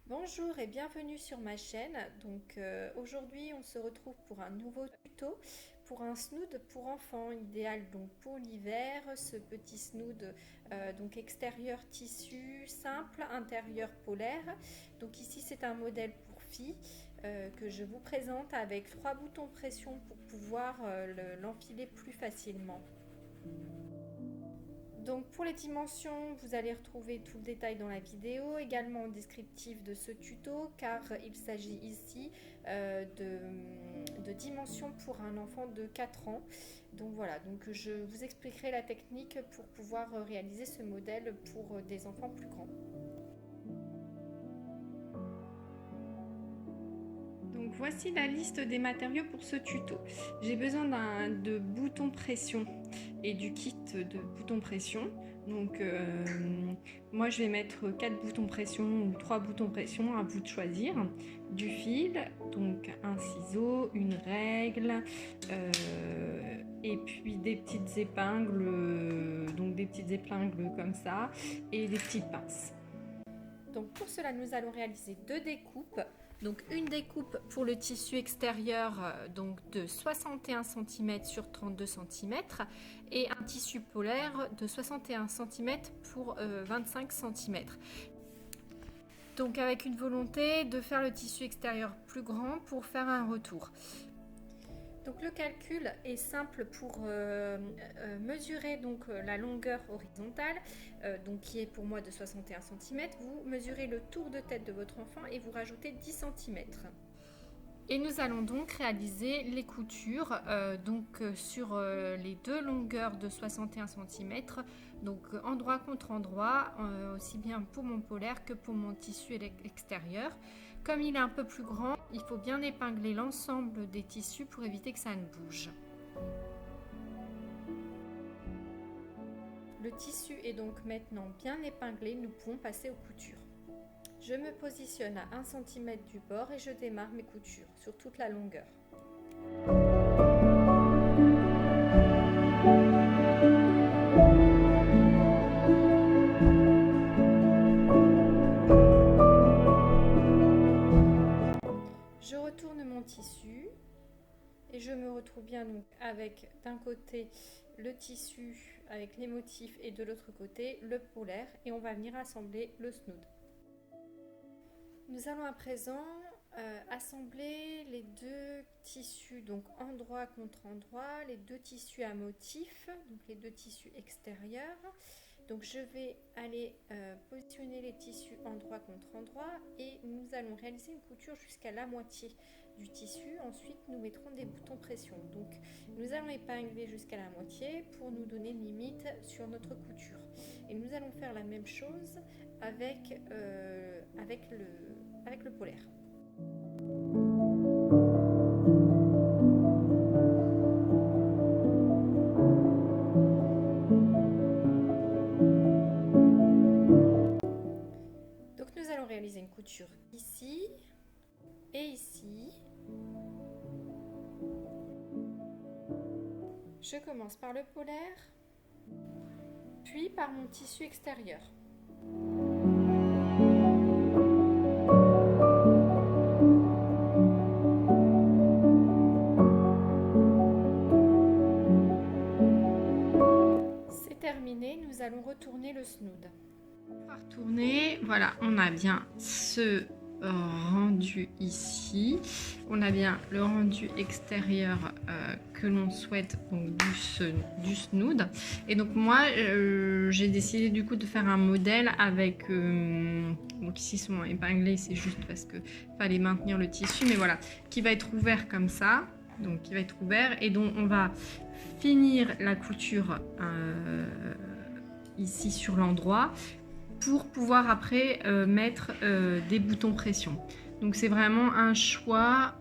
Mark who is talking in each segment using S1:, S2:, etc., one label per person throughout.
S1: Bonjour et bienvenue sur ma chaîne. Aujourd'hui on se retrouve pour un nouveau tuto pour un snood pour enfants, idéal donc pour l'hiver. Ce petit snood extérieur tissu simple, intérieur polaire. Donc ici c'est un modèle pour filles que je vous présente avec 3 boutons pression pour pouvoir l'enfiler plus facilement. Donc pour les dimensions, vous allez retrouver tout le détail dans la vidéo, également en descriptif de ce tuto, car il s'agit ici de dimensions pour un enfant de 4 ans. Donc voilà, donc je vous expliquerai la technique pour pouvoir réaliser ce modèle pour des enfants plus grands. Donc voici la liste des matériaux pour ce tuto. J'ai besoin de boutons pression et du kit de boutons pression. Moi je vais mettre 4 boutons pression ou 3 boutons pression, à vous de choisir. Du fil, donc un ciseau, une règle, et puis des petites épingles, donc des petites épingles comme ça, et des petites pinces. Donc pour cela, nous allons réaliser 2 découpes. Donc une découpe pour le tissu extérieur de 61 cm sur 32 cm et un tissu polaire de 61 cm pour 25 cm. Donc avec une volonté de faire le tissu extérieur plus grand pour faire un retour. Donc le calcul est simple pour mesurer la longueur horizontale, qui est pour moi de 61 cm. Vous mesurez le tour de tête de votre enfant et vous rajoutez 10 cm. Et nous allons donc réaliser les coutures sur les 2 longueurs de 61 cm, donc endroit contre endroit, aussi bien pour mon polaire que pour mon tissu extérieur. Comme il est un peu plus grand, il faut bien épingler l'ensemble des tissus pour éviter que ça ne bouge. Le tissu est donc maintenant bien épinglé, nous pouvons passer aux coutures. Je me positionne à 1 cm du bord et je démarre mes coutures sur toute la longueur. Je retourne mon tissu et je me retrouve bien donc avec d'un côté le tissu avec les motifs et de l'autre côté le polaire, et on va venir assembler le snood. Nous allons à présent assembler les 2 tissus, donc endroit contre endroit, les 2 tissus à motifs, donc les 2 tissus extérieurs. Donc je vais aller positionner les tissus endroit contre endroit et nous allons réaliser une couture jusqu'à la moitié du tissu. Ensuite nous mettrons des boutons pression. Donc nous allons épingler jusqu'à la moitié pour nous donner une limite sur notre couture. Et nous allons faire la même chose avec le polaire. Donc nous allons réaliser une couture ici et ici. Je commence par le polaire, puis par mon tissu extérieur. C'est terminé, nous allons retourner le snood. On va retourner, voilà, on a bien ce rendu ici, on a bien le rendu extérieur que l'on souhaite, donc du snood. Et donc moi j'ai décidé du coup de faire un modèle avec donc ici sont épinglés, c'est juste parce que fallait maintenir le tissu, mais voilà, qui va être ouvert comme ça, donc qui va être ouvert, et donc on va finir la couture ici sur l'endroit pour pouvoir après mettre des boutons pression. Donc c'est vraiment un choix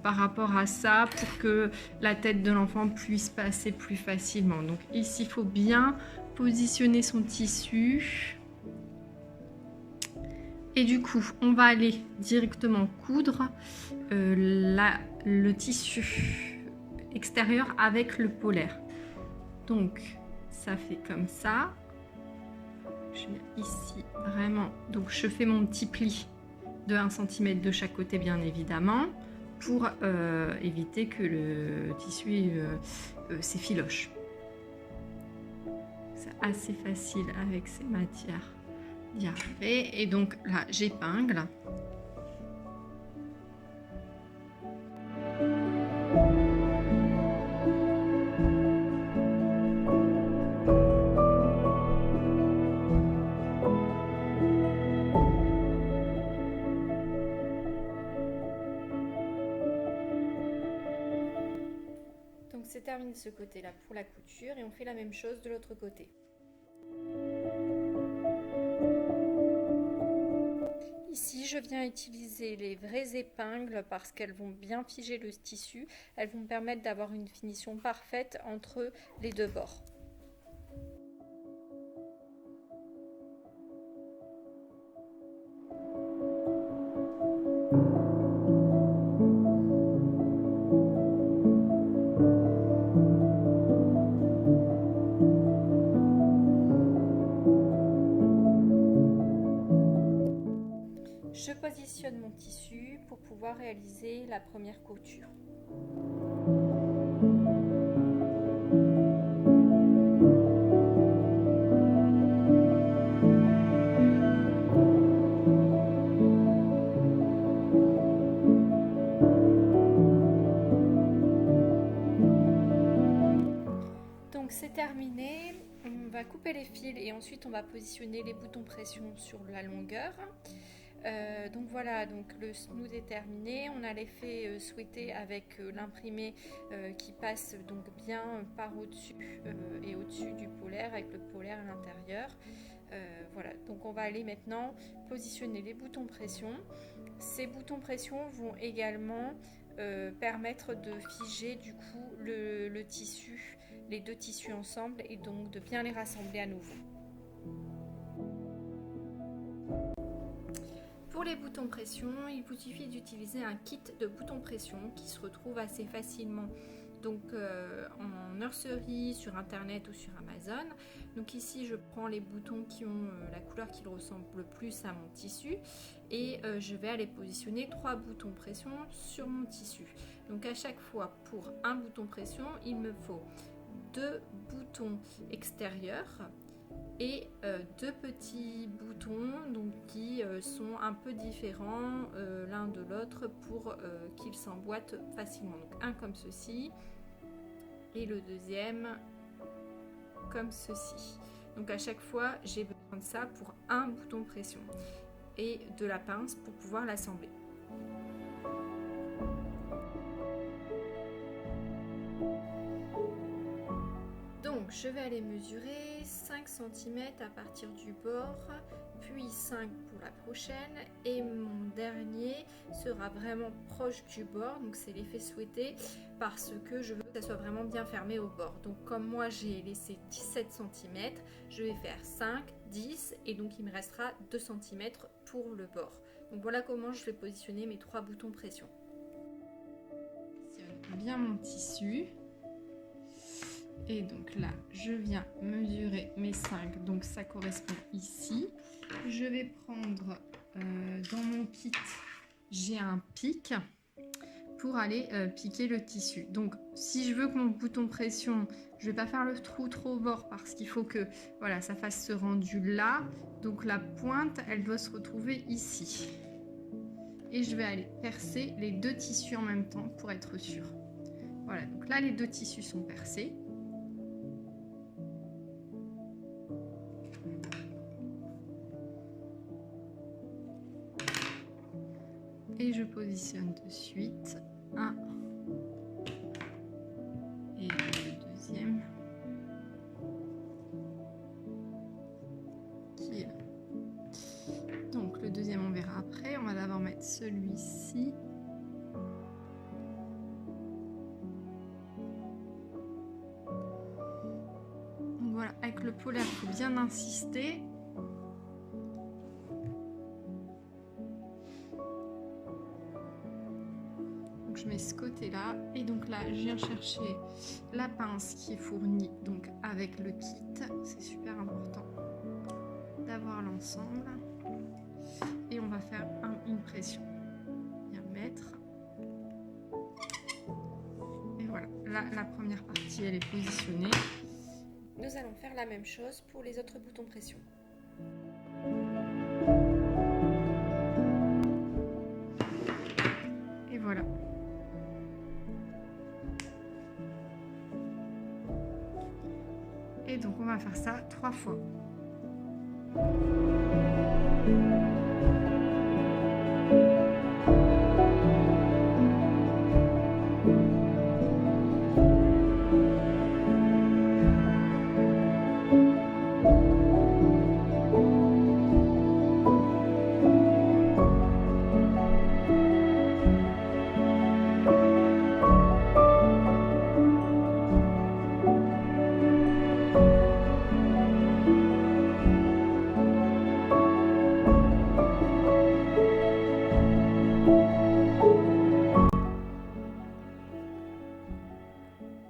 S1: par rapport à ça pour que la tête de l'enfant puisse passer plus facilement. Donc ici il faut bien positionner son tissu. Et du coup on va aller directement coudre le tissu extérieur avec le polaire. Donc ça fait comme ça. Je viens ici vraiment, donc je fais mon petit pli de 1 cm de chaque côté bien évidemment, pour éviter que le tissu s'effiloche. C'est assez facile avec ces matières d'y arriver. Et donc là, j'épingle. Donc c'est terminé de ce côté-là pour la couture et on fait la même chose de l'autre côté. Ici, je viens utiliser les vraies épingles parce qu'elles vont bien figer le tissu. Elles vont me permettre d'avoir une finition parfaite entre les deux bords. Je positionne mon tissu pour pouvoir réaliser la première couture. Donc c'est terminé, on va couper les fils et ensuite on va positionner les boutons pression sur la longueur. Donc voilà, donc le snood est terminé, on a l'effet souhaité avec l'imprimé qui passe donc bien par au-dessus et au-dessus du polaire avec le polaire à l'intérieur. Voilà, donc on va aller maintenant positionner les boutons pression. Ces boutons pression vont également permettre de figer du coup le tissu, les deux tissus ensemble et donc de bien les rassembler à nouveau. Pour les boutons pression, il vous suffit d'utiliser un kit de boutons pression qui se retrouve assez facilement donc en nurserie, sur internet ou sur Amazon. Donc ici je prends les boutons qui ont la couleur qui ressemble le plus à mon tissu et je vais aller positionner 3 boutons pression sur mon tissu. Donc à chaque fois pour un bouton pression, il me faut 2 boutons extérieurs et 2 petits boutons donc, qui sont un peu différents l'un de l'autre pour qu'ils s'emboîtent facilement. Donc un comme ceci et le deuxième comme ceci. Donc à chaque fois j'ai besoin de ça pour un bouton pression et de la pince pour pouvoir l'assembler. Donc je vais aller mesurer 5 cm à partir du bord, puis 5 pour la prochaine et mon dernier sera vraiment proche du bord, donc c'est l'effet souhaité parce que je veux que ça soit vraiment bien fermé au bord. Donc comme moi j'ai laissé 17 cm, je vais faire 5, 10 et donc il me restera 2 cm pour le bord. Donc voilà comment je vais positionner mes 3 boutons pression. Je positionne bien mon tissu. Et donc là, je viens mesurer mes 5, donc ça correspond ici. Je vais prendre dans mon kit, j'ai un pic pour aller piquer le tissu. Donc si je veux que mon bouton pression, je ne vais pas faire le trou trop au bord parce qu'il faut que voilà, ça fasse ce rendu là. Donc la pointe, elle doit se retrouver ici. Et je vais aller percer les 2 tissus en même temps pour être sûre. Voilà, donc là les 2 tissus sont percés. Et je positionne de suite un et le deuxième qui est là. Donc le deuxième on verra après, on va d'abord mettre celui-ci. Donc voilà, avec le polaire il faut bien insister. Je mets ce côté là et donc là je viens chercher la pince qui est fournie donc avec le kit, c'est super important d'avoir l'ensemble et on va faire une pression. là, la première partie, elle est positionnée. Nous allons faire la même chose pour les autres boutons pression. Et voilà. Et donc, on va faire ça 3 fois.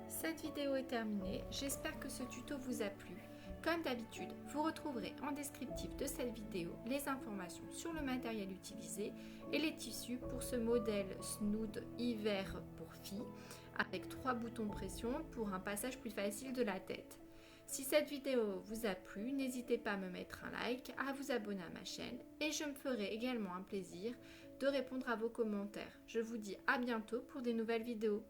S1: Cette vidéo est terminée, j'espère que ce tuto vous a plu. Comme d'habitude, vous retrouverez en descriptif de cette vidéo les informations sur le matériel utilisé et les tissus pour ce modèle Snood hiver pour filles avec 3 boutons pression pour un passage plus facile de la tête. Si cette vidéo vous a plu, n'hésitez pas à me mettre un like, à vous abonner à ma chaîne et je me ferai également un plaisir de répondre à vos commentaires. Je vous dis à bientôt pour des nouvelles vidéos.